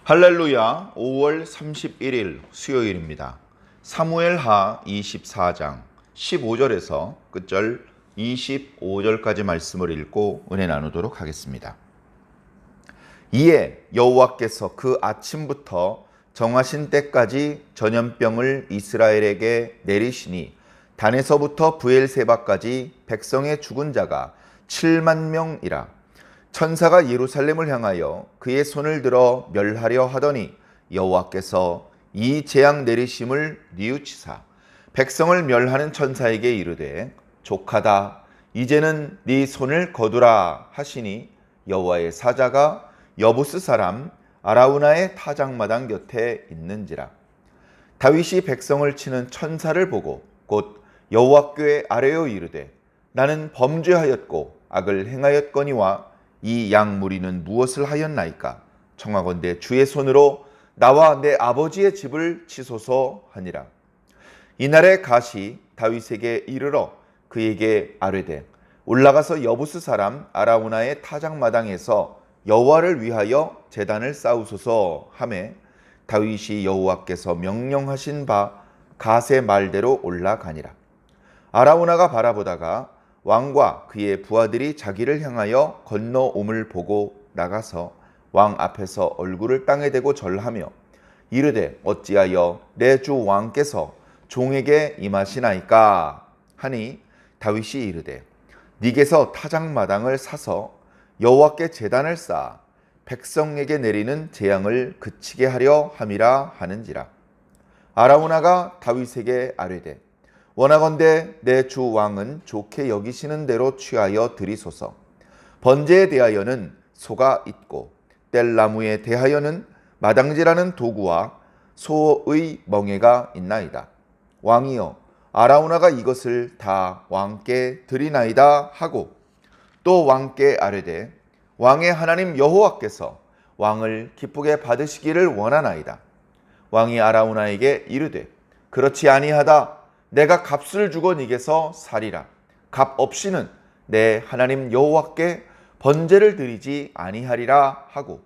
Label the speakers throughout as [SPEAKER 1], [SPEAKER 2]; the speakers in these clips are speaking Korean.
[SPEAKER 1] 할렐루야. 5월 31일 수요일입니다. 사무엘하 24장 15절에서 끝절 25절까지 말씀을 읽고 은혜 나누도록 하겠습니다. 이에 여호와께서 그 아침부터 정하신 때까지 전염병을 이스라엘에게 내리시니 단에서부터 브엘세바까지 백성의 죽은 자가 7만 명이라. 천사가 예루살렘을 향하여 그의 손을 들어 멸하려 하더니 여호와께서 이 재앙 내리심을 뉘우치사 백성을 멸하는 천사에게 이르되 족하다, 이제는 네 손을 거두라 하시니 여호와의 사자가 여부스 사람 아라우나의 타작마당 곁에 있는지라. 다윗이 백성을 치는 천사를 보고 곧 여호와께 아뢰어 이르되 나는 범죄하였고 악을 행하였거니와 이 양무리는 무엇을 하였나이까? 청하건대 주의 손으로 나와 내 아버지의 집을 치소서 하니라. 이날에 갓이 다윗에게 이르러 그에게 아뢰되 올라가서 여부스 사람 아라우나의 타작마당에서 여호와를 위하여 제단을 쌓으소서 하매 다윗이 여호와께서 명령하신 바 갓의 말대로 올라가니라. 아라우나가 바라보다가 왕과 그의 부하들이 자기를 향하여 건너옴을 보고 나가서 왕 앞에서 얼굴을 땅에 대고 절하며 이르되 어찌하여 내 주 왕께서 종에게 임하시나이까 하니 다윗이 이르되 네게서 타작마당을 사서 여호와께 제단을 쌓아 백성에게 내리는 재앙을 그치게 하려 함이라 하는지라. 아라우나가 다윗에게 아뢰되 원하건대 내 주 왕은 좋게 여기시는 대로 취하여 드리소서. 번제에 대하여는 소가 있고 뗄나무에 대하여는 마당질하는 도구와 소의 멍에가 있나이다. 왕이여 아라우나가 이것을 다 왕께 드리나이다 하고 또 왕께 아뢰되 왕의 하나님 여호와께서 왕을 기쁘게 받으시기를 원하나이다. 왕이 아라우나에게 이르되 그렇지 아니하다. 내가 값을 주고 네게서 살이라. 값 없이는 내 하나님 여호와께 번제를 드리지 아니하리라 하고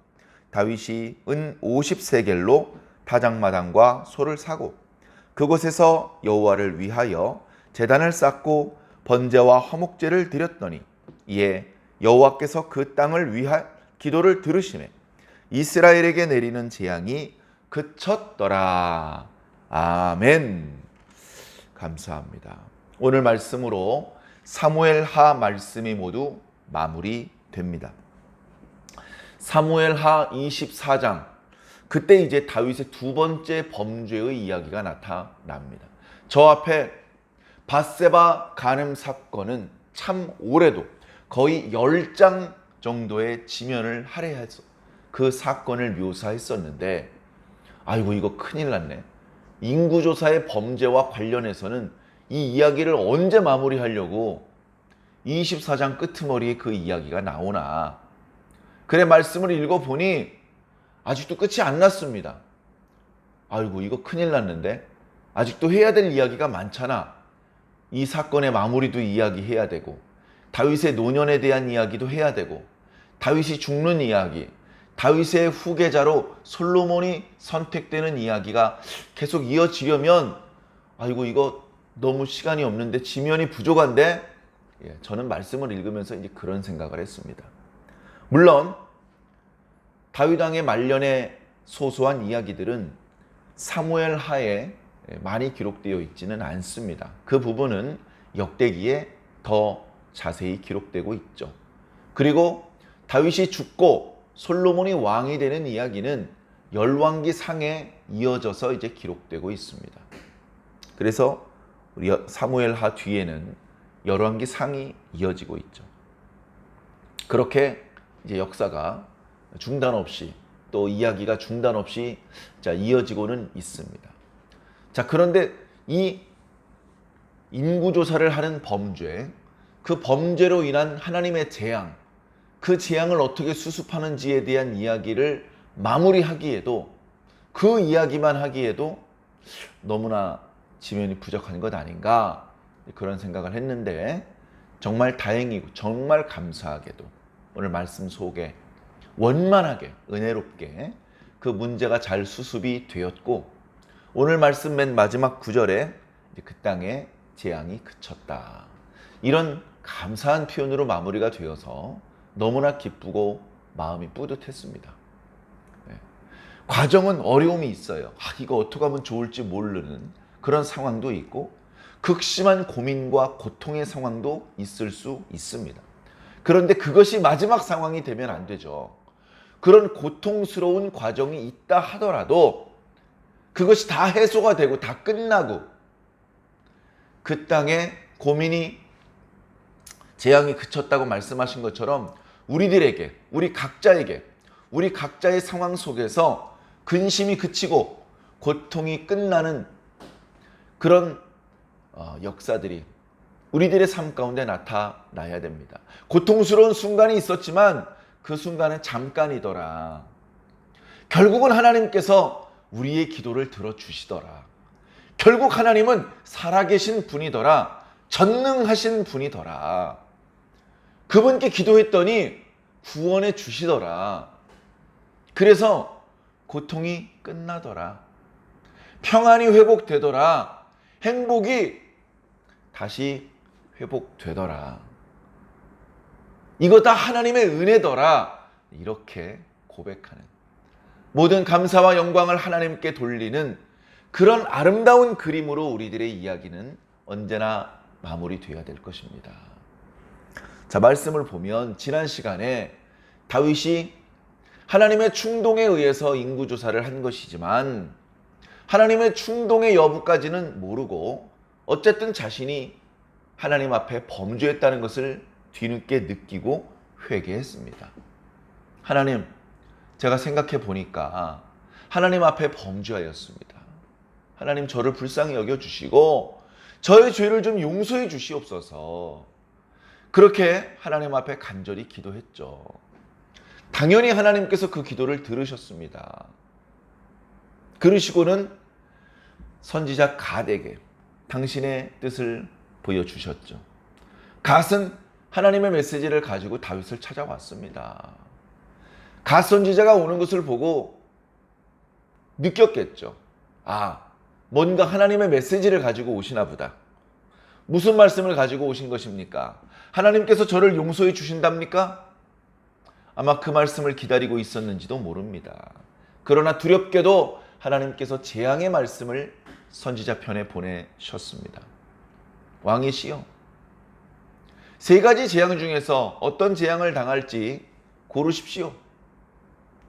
[SPEAKER 1] 다윗이 은 50세겔로 타작마당과 소를 사고 그곳에서 여호와를 위하여 제단을 쌓고 번제와 화목제를 드렸더니 이에 여호와께서 그 땅을 위하여 기도를 들으시매 이스라엘에게 내리는 재앙이 그쳤더라. 아멘. 감사합니다. 오늘 말씀으로 사무엘하 말씀이 모두 마무리됩니다. 사무엘하 24장, 그때 이제 다윗의 두 번째 범죄의 이야기가 나타납니다. 저 앞에 밧세바 간음 사건은 참 오래도 거의 10장 정도의 지면을 할애해서 그 사건을 묘사했었는데 아이고 이거 큰일 났네. 인구조사의 범죄와 관련해서는 이 이야기를 언제 마무리하려고 24장 끄트머리에 그 이야기가 나오나. 그래 말씀을 읽어보니 아직도 끝이 안 났습니다. 아이고 이거 큰일 났는데 아직도 해야 될 이야기가 많잖아. 이 사건의 마무리도 이야기해야 되고 다윗의 노년에 대한 이야기도 해야 되고 다윗이 죽는 이야기, 다윗의 후계자로 솔로몬이 선택되는 이야기가 계속 이어지려면 아이고 이거 너무 시간이 없는데 지면이 부족한데 저는 말씀을 읽으면서 이제 그런 생각을 했습니다. 물론 다윗 왕의 말년의 소소한 이야기들은 사무엘 하에 많이 기록되어 있지는 않습니다. 그 부분은 역대기에 더 자세히 기록되고 있죠. 그리고 다윗이 죽고 솔로몬이 왕이 되는 이야기는 열왕기 상에 이어져서 이제 기록되고 있습니다. 그래서 우리 사무엘하 뒤에는 열왕기 상이 이어지고 있죠. 그렇게 이제 역사가 중단 없이 또 이야기가 중단 없이 이어지고는 있습니다. 자, 그런데 이 인구조사를 하는 범죄, 그 범죄로 인한 하나님의 재앙, 그 재앙을 어떻게 수습하는지에 대한 이야기를 마무리하기에도 그 이야기만 하기에도 너무나 지면이 부족한 것 아닌가 그런 생각을 했는데 정말 다행이고 정말 감사하게도 오늘 말씀 속에 원만하게 은혜롭게 그 문제가 잘 수습이 되었고 오늘 말씀 맨 마지막 구절에 그 땅에 재앙이 그쳤다. 이런 감사한 표현으로 마무리가 되어서 너무나 기쁘고 마음이 뿌듯했습니다. 네. 과정은 어려움이 있어요. 이거 어떻게 하면 좋을지 모르는 그런 상황도 있고 극심한 고민과 고통의 상황도 있을 수 있습니다. 그런데 그것이 마지막 상황이 되면 안 되죠. 그런 고통스러운 과정이 있다 하더라도 그것이 다 해소가 되고 다 끝나고 그 땅에 고민이 재앙이 그쳤다고 말씀하신 것처럼 우리들에게 우리 각자의 상황 속에서 근심이 그치고 고통이 끝나는 그런 역사들이 우리들의 삶 가운데 나타나야 됩니다. 고통스러운 순간이 있었지만 그 순간은 잠깐이더라. 결국은 하나님께서 우리의 기도를 들어주시더라. 결국 하나님은 살아계신 분이더라. 전능하신 분이더라. 그분께 기도했더니 구원해 주시더라. 그래서 고통이 끝나더라. 평안이 회복되더라. 행복이 다시 회복되더라. 이거 다 하나님의 은혜더라. 이렇게 고백하는, 모든 감사와 영광을 하나님께 돌리는 그런 아름다운 그림으로 우리들의 이야기는 언제나 마무리되어야 될 것입니다. 자, 말씀을 보면 지난 시간에 다윗이 하나님의 충동에 의해서 인구조사를 한 것이지만 하나님의 충동의 여부까지는 모르고 어쨌든 자신이 하나님 앞에 범죄했다는 것을 뒤늦게 느끼고 회개했습니다. 하나님, 제가 생각해 보니까 하나님 앞에 범죄하였습니다. 하나님, 저를 불쌍히 여겨주시고 저의 죄를 좀 용서해 주시옵소서. 그렇게 하나님 앞에 간절히 기도했죠. 당연히 하나님께서 그 기도를 들으셨습니다. 그러시고는 선지자 갓에게 당신의 뜻을 보여주셨죠. 갓은 하나님의 메시지를 가지고 다윗을 찾아왔습니다. 갓 선지자가 오는 것을 보고 느꼈겠죠. 뭔가 하나님의 메시지를 가지고 오시나 보다. 무슨 말씀을 가지고 오신 것입니까? 하나님께서 저를 용서해 주신답니까? 아마 그 말씀을 기다리고 있었는지도 모릅니다. 그러나 두렵게도 하나님께서 재앙의 말씀을 선지자 편에 보내셨습니다. 왕이시여, 3가지 재앙 중에서 어떤 재앙을 당할지 고르십시오.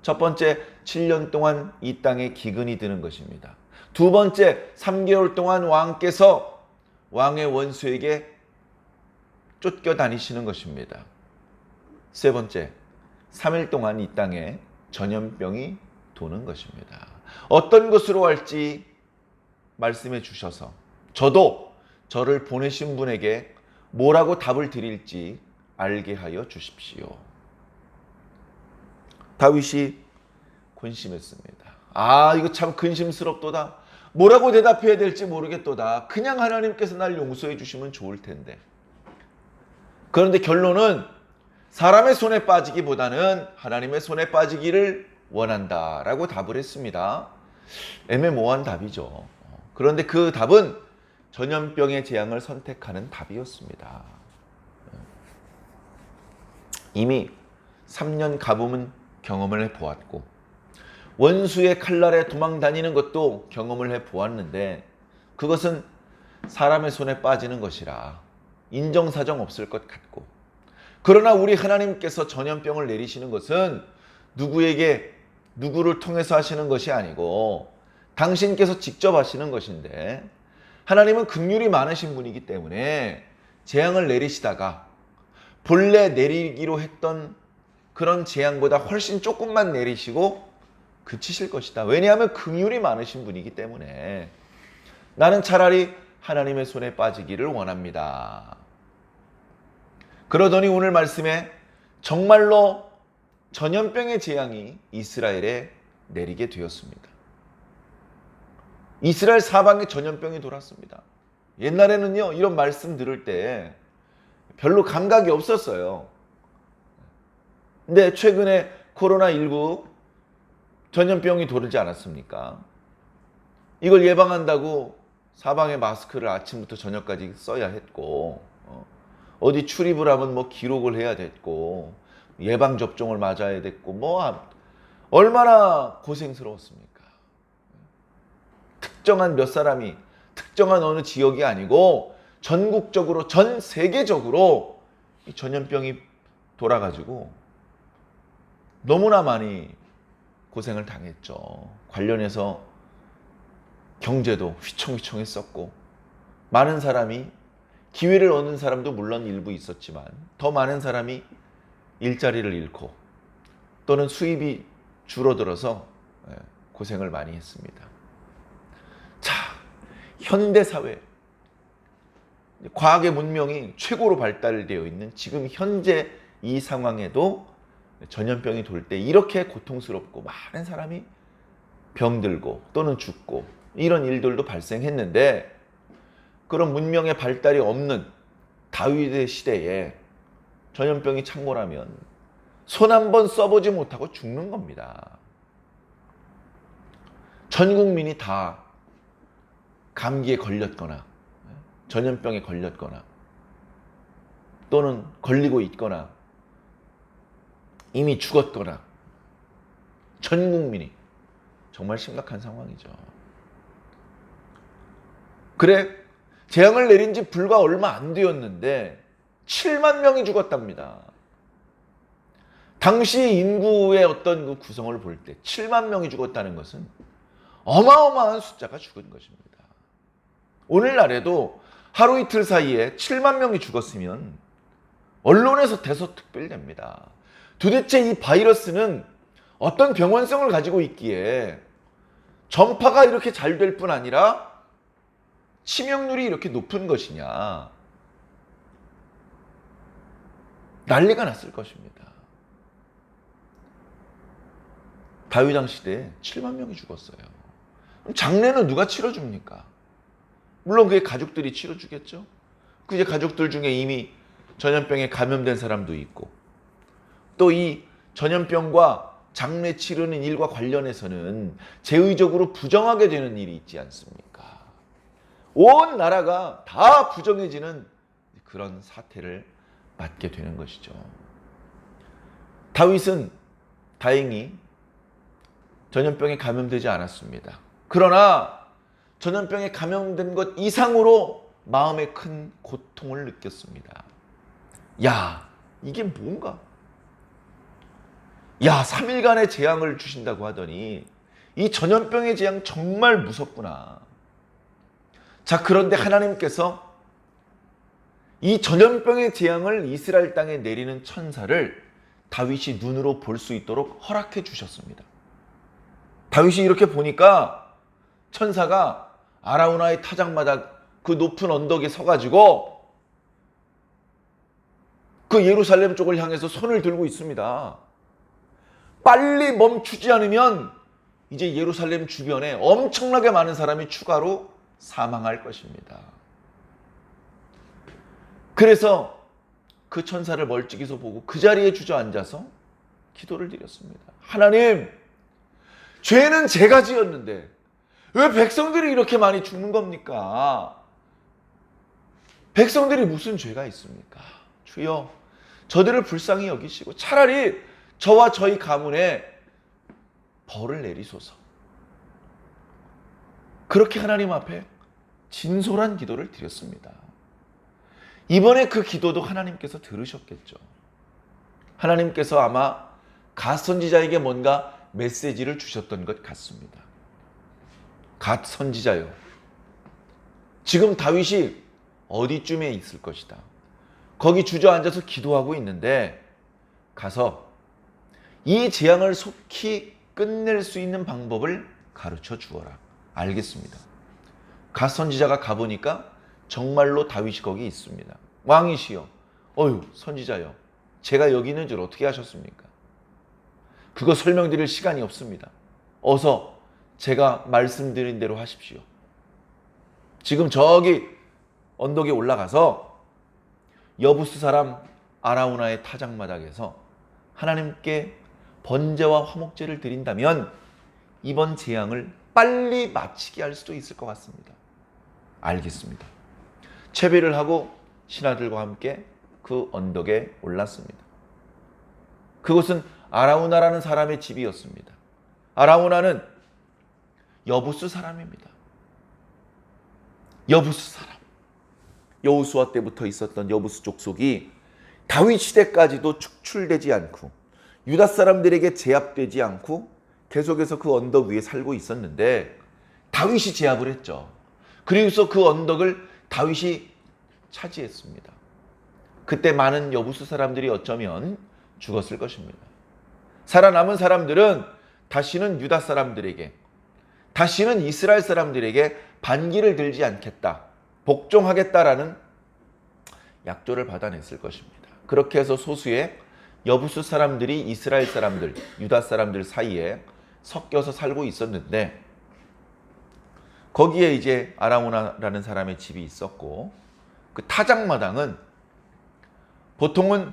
[SPEAKER 1] 첫 번째, 7년 동안 이 땅에 기근이 드는 것입니다. 두 번째, 3개월 동안 왕께서 왕의 원수에게 쫓겨다니시는 것입니다. 세 번째, 3일 동안 이 땅에 전염병이 도는 것입니다. 어떤 것으로 할지 말씀해 주셔서 저도 저를 보내신 분에게 뭐라고 답을 드릴지 알게 하여 주십시오. 다윗이 근심했습니다. 이거 참 근심스럽도다. 뭐라고 대답해야 될지 모르겠도다. 그냥 하나님께서 날 용서해 주시면 좋을 텐데. 그런데 결론은 사람의 손에 빠지기보다는 하나님의 손에 빠지기를 원한다라고 답을 했습니다. 애매모호한 답이죠. 그런데 그 답은 전염병의 재앙을 선택하는 답이었습니다. 이미 3년 가뭄은 경험을 해보았고 원수의 칼날에 도망 다니는 것도 경험을 해보았는데 그것은 사람의 손에 빠지는 것이라 인정사정 없을 것 같고, 그러나 우리 하나님께서 전염병을 내리시는 것은 누구를 통해서 하시는 것이 아니고 당신께서 직접 하시는 것인데, 하나님은 긍휼이 많으신 분이기 때문에 재앙을 내리시다가 본래 내리기로 했던 그런 재앙보다 훨씬 조금만 내리시고 그치실 것이다. 왜냐하면 긍휼이 많으신 분이기 때문에 나는 차라리 하나님의 손에 빠지기를 원합니다. 그러더니 오늘 말씀에 정말로 전염병의 재앙이 이스라엘에 내리게 되었습니다. 이스라엘 사방에 전염병이 돌았습니다. 옛날에는요, 이런 말씀 들을 때 별로 감각이 없었어요. 근데 최근에 코로나19 전염병이 돌지 않았습니까? 이걸 예방한다고 사방에 마스크를 아침부터 저녁까지 써야 했고, 어디 출입을 하면 뭐 기록을 해야 됐고, 예방 접종을 맞아야 됐고, 얼마나 고생스러웠습니까? 특정한 몇 사람이, 특정한 어느 지역이 아니고 전국적으로, 전 세계적으로 이 전염병이 돌아가지고 너무나 많이 고생을 당했죠. 관련해서 경제도 휘청휘청했었고, 많은 사람이, 기회를 얻는 사람도 물론 일부 있었지만 더 많은 사람이 일자리를 잃고 또는 수입이 줄어들어서 고생을 많이 했습니다. 자, 현대사회, 과학의 문명이 최고로 발달되어 있는 지금 현재 이 상황에도 전염병이 돌 때 이렇게 고통스럽고 많은 사람이 병들고 또는 죽고 이런 일들도 발생했는데, 그런 문명의 발달이 없는 다윗의 시대에 전염병이 창궐하면 손 한 번 써보지 못하고 죽는 겁니다. 전 국민이 다 감기에 걸렸거나 전염병에 걸렸거나 또는 걸리고 있거나 이미 죽었거나, 전 국민이, 정말 심각한 상황이죠. 그래, 재앙을 내린 지 불과 얼마 안 되었는데 7만 명이 죽었답니다. 당시 인구의 어떤 그 구성을 볼 때 7만 명이 죽었다는 것은 어마어마한 숫자가 죽은 것입니다. 오늘날에도 하루 이틀 사이에 7만 명이 죽었으면 언론에서 대서특필됩니다. 도대체 이 바이러스는 어떤 병원성을 가지고 있기에 전파가 이렇게 잘 될 뿐 아니라 치명률이 이렇게 높은 것이냐, 난리가 났을 것입니다. 다윗 왕 시대에 7만 명이 죽었어요. 그럼 장례는 누가 치러줍니까? 물론 그게 가족들이 치러주겠죠. 그 가족들 중에 이미 전염병에 감염된 사람도 있고, 또 이 전염병과 장례 치르는 일과 관련해서는 제의적으로 부정하게 되는 일이 있지 않습니까? 온 나라가 다 부정해지는 그런 사태를 맞게 되는 것이죠. 다윗은 다행히 전염병에 감염되지 않았습니다. 그러나 전염병에 감염된 것 이상으로 마음에 큰 고통을 느꼈습니다. 야, 이게 뭔가? 야, 3일간의 재앙을 주신다고 하더니 이 전염병의 재앙 정말 무섭구나. 자, 그런데 하나님께서 이 전염병의 재앙을 이스라엘 땅에 내리는 천사를 다윗이 눈으로 볼 수 있도록 허락해 주셨습니다. 다윗이 이렇게 보니까 천사가 아라우나의 타작마다 그 높은 언덕에 서가지고 그 예루살렘 쪽을 향해서 손을 들고 있습니다. 빨리 멈추지 않으면 이제 예루살렘 주변에 엄청나게 많은 사람이 추가로 사망할 것입니다. 그래서 그 천사를 멀찍이서 보고 그 자리에 주저앉아서 기도를 드렸습니다. 하나님, 죄는 제가 지었는데 왜 백성들이 이렇게 많이 죽는 겁니까? 백성들이 무슨 죄가 있습니까? 주여, 저들을 불쌍히 여기시고 차라리 저와 저희 가문에 벌을 내리소서. 그렇게 하나님 앞에 진솔한 기도를 드렸습니다. 이번에 그 기도도 하나님께서 들으셨겠죠. 하나님께서 아마 갓 선지자에게 뭔가 메시지를 주셨던 것 같습니다. 갓 선지자요, 지금 다윗이 어디쯤에 있을 것이다. 거기 주저앉아서 기도하고 있는데 가서 이 재앙을 속히 끝낼 수 있는 방법을 가르쳐 주어라. 알겠습니다. 갓 선지자가 가보니까 정말로 다윗이 거기 있습니다. 왕이시여, 어휴 선지자여, 제가 여기 있는 줄 어떻게 아셨습니까? 그거 설명드릴 시간이 없습니다. 어서 제가 말씀드린 대로 하십시오. 지금 저기 언덕에 올라가서 여부스 사람 아라우나의 타작마당에서 하나님께 번제와 화목제를 드린다면 이번 재앙을 빨리 마치게 할 수도 있을 것 같습니다. 알겠습니다. 채비를 하고 신하들과 함께 그 언덕에 올랐습니다. 그곳은 아라우나라는 사람의 집이었습니다. 아라우나는 여부스 사람입니다. 여부스 사람. 여호수아 때부터 있었던 여부스 족속이 다윗 시대까지도 축출되지 않고 유다 사람들에게 제압되지 않고 계속해서 그 언덕 위에 살고 있었는데 다윗이 제압을 했죠. 그리고서 그 언덕을 다윗이 차지했습니다. 그때 많은 여부스 사람들이 어쩌면 죽었을 것입니다. 살아남은 사람들은 다시는 유다 사람들에게, 다시는 이스라엘 사람들에게 반기를 들지 않겠다, 복종하겠다라는 약조를 받아냈을 것입니다. 그렇게 해서 소수의 여부스 사람들이 이스라엘 사람들, 유다 사람들 사이에 섞여서 살고 있었는데 거기에 이제 아라우나라는 사람의 집이 있었고 그 타작마당은 보통은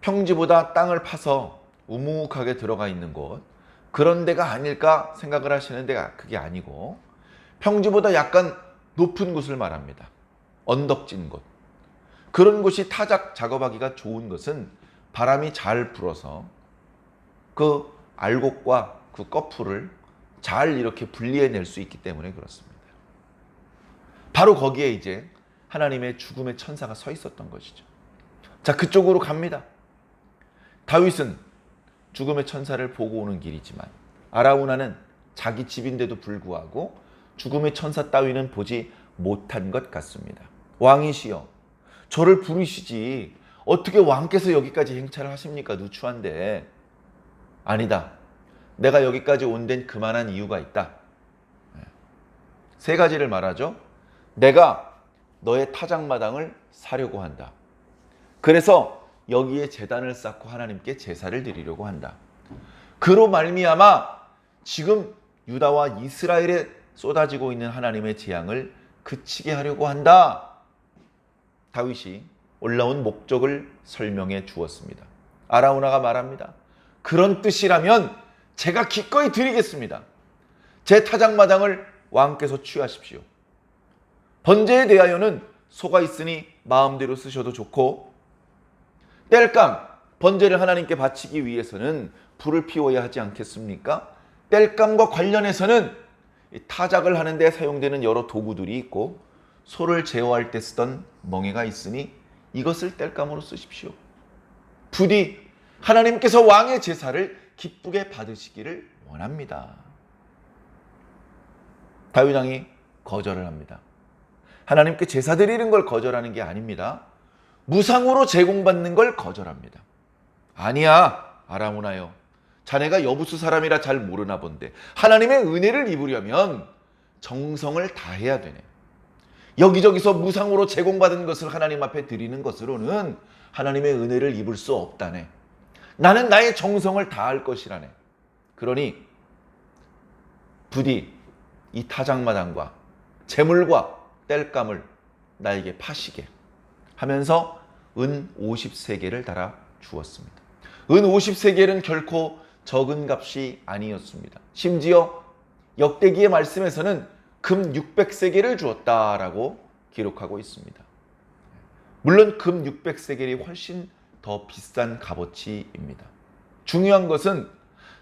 [SPEAKER 1] 평지보다 땅을 파서 우묵하게 들어가 있는 곳, 그런 데가 아닐까 생각을 하시는 데가 그게 아니고 평지보다 약간 높은 곳을 말합니다. 언덕진 곳. 그런 곳이 타작 작업하기가 좋은 것은 바람이 잘 불어서 그 알곡과 그 꺼풀을 잘 이렇게 분리해낼 수 있기 때문에 그렇습니다. 바로 거기에 이제 하나님의 죽음의 천사가 서 있었던 것이죠. 자, 그쪽으로 갑니다. 다윗은 죽음의 천사를 보고 오는 길이지만 아라우나는 자기 집인데도 불구하고 죽음의 천사 따위는 보지 못한 것 같습니다. 왕이시여, 저를 부르시지 어떻게 왕께서 여기까지 행차를 하십니까? 누추한데. 아니다. 내가 여기까지 온 데는 그만한 이유가 있다. 세 가지를 말하죠. 내가 너의 타작마당을 사려고 한다. 그래서 여기에 제단을 쌓고 하나님께 제사를 드리려고 한다. 그로 말미암아 지금 유다와 이스라엘에 쏟아지고 있는 하나님의 재앙을 그치게 하려고 한다. 다윗이 올라온 목적을 설명해 주었습니다. 아라우나가 말합니다. 그런 뜻이라면 제가 기꺼이 드리겠습니다. 제 타작마당을 왕께서 취하십시오. 번제에 대하여는 소가 있으니 마음대로 쓰셔도 좋고 땔감, 번제를 하나님께 바치기 위해서는 불을 피워야 하지 않겠습니까? 땔감과 관련해서는 타작을 하는 데 사용되는 여러 도구들이 있고 소를 제어할 때 쓰던 멍에가 있으니 이것을 땔감으로 쓰십시오. 부디 하나님께서 왕의 제사를 기쁘게 받으시기를 원합니다. 다윗 왕이 거절을 합니다. 하나님께 제사 드리는 걸 거절하는 게 아닙니다. 무상으로 제공받는 걸 거절합니다. 아니야, 아라우나여. 자네가 여부수 사람이라 잘 모르나 본데 하나님의 은혜를 입으려면 정성을 다해야 되네. 여기저기서 무상으로 제공받은 것을 하나님 앞에 드리는 것으로는 하나님의 은혜를 입을 수 없다네. 나는 나의 정성을 다할 것이라네. 그러니 부디 이 타작마당과 재물과 땔감을 나에게 파시게 하면서 은 50세겔을 달아 주었습니다. 은 50세겔은 결코 적은 값이 아니었습니다. 심지어 역대기의 말씀에서는 금 600세겔을 주었다라고 기록하고 있습니다. 물론 금 600세겔이 훨씬 더 비싼 값어치입니다. 중요한 것은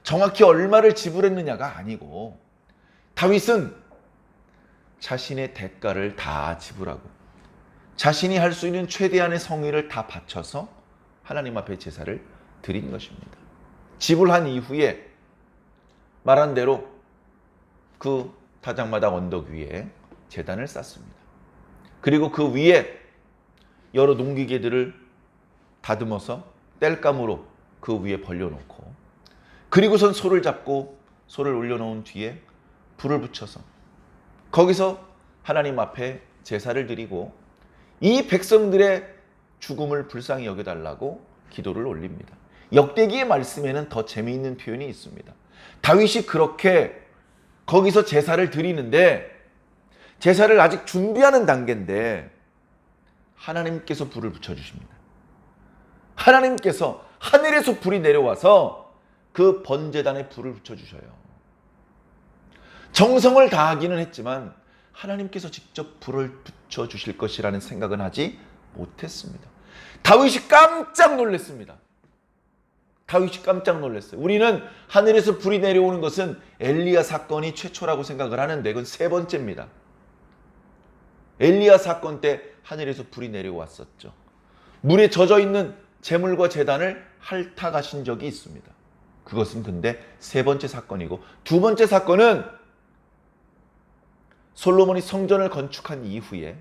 [SPEAKER 1] 정확히 얼마를 지불했느냐가 아니고 다윗은 자신의 대가를 다 지불하고 자신이 할 수 있는 최대한의 성의를 다 바쳐서 하나님 앞에 제사를 드린 것입니다. 지불한 이후에 말한 대로 그 타작마당 언덕 위에 제단을 쌓습니다. 그리고 그 위에 여러 농기계들을 다듬어서 땔감으로 그 위에 벌려놓고 그리고선 소를 잡고 소를 올려놓은 뒤에 불을 붙여서 거기서 하나님 앞에 제사를 드리고 이 백성들의 죽음을 불쌍히 여겨달라고 기도를 올립니다. 역대기의 말씀에는 더 재미있는 표현이 있습니다. 다윗이 그렇게 거기서 제사를 드리는데 제사를 아직 준비하는 단계인데 하나님께서 불을 붙여주십니다. 하나님께서 하늘에서 불이 내려와서 그 번제단에 불을 붙여주셔요. 정성을 다하기는 했지만 하나님께서 직접 불을 붙여주실 것이라는 생각은 하지 못했습니다. 다윗이 깜짝 놀랐습니다. 다윗이 깜짝 놀랐어요. 우리는 하늘에서 불이 내려오는 것은 엘리야 사건이 최초라고 생각을 하는데 그건 세 번째입니다. 엘리야 사건 때 하늘에서 불이 내려왔었죠. 물에 젖어 있는 제물과 제단을 핥아가신 적이 있습니다. 그것은 근데 세 번째 사건이고, 두 번째 사건은 솔로몬이 성전을 건축한 이후에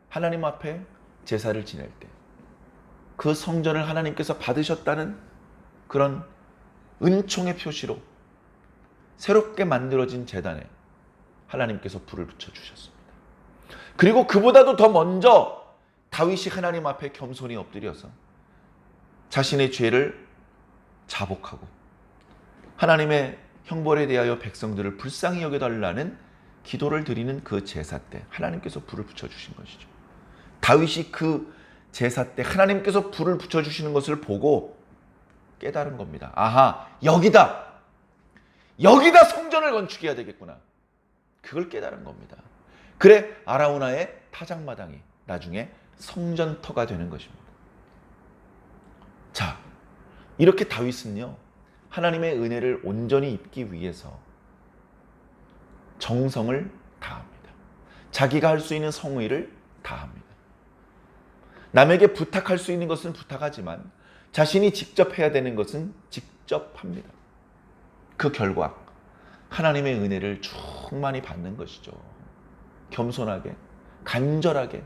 [SPEAKER 1] 하나님 앞에 제사를 지낼 때 그 성전을 하나님께서 받으셨다는 그런 은총의 표시로 새롭게 만들어진 제단에 하나님께서 불을 붙여주셨습니다. 그리고 그보다도 더 먼저 다윗이 하나님 앞에 겸손히 엎드려서 자신의 죄를 자복하고 하나님의 형벌에 대하여 백성들을 불쌍히 여겨달라는 기도를 드리는 그 제사 때 하나님께서 불을 붙여주신 것이죠. 다윗이 그 제사 때 하나님께서 불을 붙여주시는 것을 보고 깨달은 겁니다. 아하, 여기다 성전을 건축해야 되겠구나. 그걸 깨달은 겁니다. 그래 아라우나의 타작마당이 나중에 성전터가 되는 것입니다. 자, 이렇게 다윗은요, 하나님의 은혜를 온전히 입기 위해서 정성을 다합니다. 자기가 할 수 있는 성의를 다합니다. 남에게 부탁할 수 있는 것은 부탁하지만 자신이 직접 해야 되는 것은 직접 합니다. 그 결과 하나님의 은혜를 충만히 받는 것이죠. 겸손하게, 간절하게,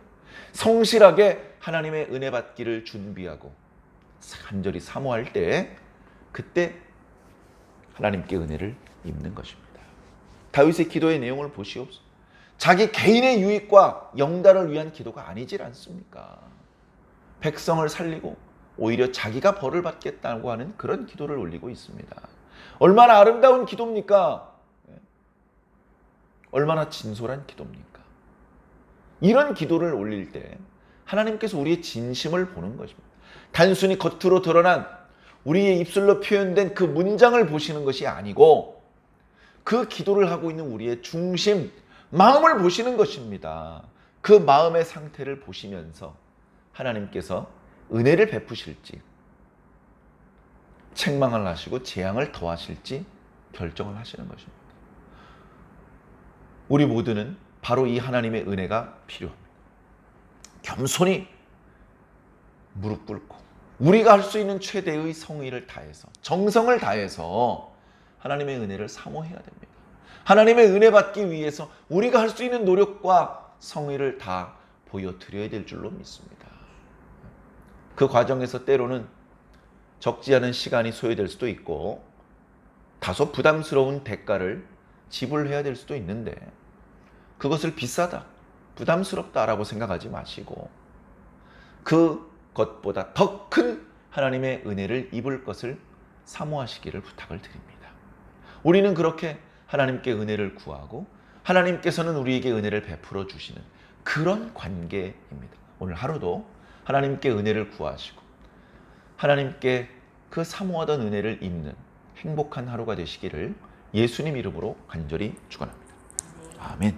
[SPEAKER 1] 성실하게 하나님의 은혜 받기를 준비하고 간절히 사모할 때 그때 하나님께 은혜를 입는 것입니다. 다윗의 기도의 내용을 보시옵소서. 자기 개인의 유익과 영달을 위한 기도가 아니질 않습니까? 백성을 살리고 오히려 자기가 벌을 받겠다고 하는 그런 기도를 올리고 있습니다. 얼마나 아름다운 기도입니까? 얼마나 진솔한 기도입니까? 이런 기도를 올릴 때 하나님께서 우리의 진심을 보는 것입니다. 단순히 겉으로 드러난 우리의 입술로 표현된 그 문장을 보시는 것이 아니고 그 기도를 하고 있는 우리의 중심, 마음을 보시는 것입니다. 그 마음의 상태를 보시면서 하나님께서 은혜를 베푸실지 책망을 하시고 재앙을 더하실지 결정을 하시는 것입니다. 우리 모두는 바로 이 하나님의 은혜가 필요합니다. 겸손히 무릎 꿇고 우리가 할 수 있는 최대의 성의를 다해서 정성을 다해서 하나님의 은혜를 사모해야 됩니다. 하나님의 은혜 받기 위해서 우리가 할 수 있는 노력과 성의를 다 보여드려야 될 줄로 믿습니다. 그 과정에서 때로는 적지 않은 시간이 소요될 수도 있고 다소 부담스러운 대가를 지불해야 될 수도 있는데 그것을 비싸다, 부담스럽다라고 생각하지 마시고 그것보다 더 큰 하나님의 은혜를 입을 것을 사모하시기를 부탁을 드립니다. 우리는 그렇게 하나님께 은혜를 구하고 하나님께서는 우리에게 은혜를 베풀어 주시는 그런 관계입니다. 오늘 하루도 하나님께 은혜를 구하시고 하나님께 그 사모하던 은혜를 입는 행복한 하루가 되시기를 예수님 이름으로 간절히 축원합니다. 아멘.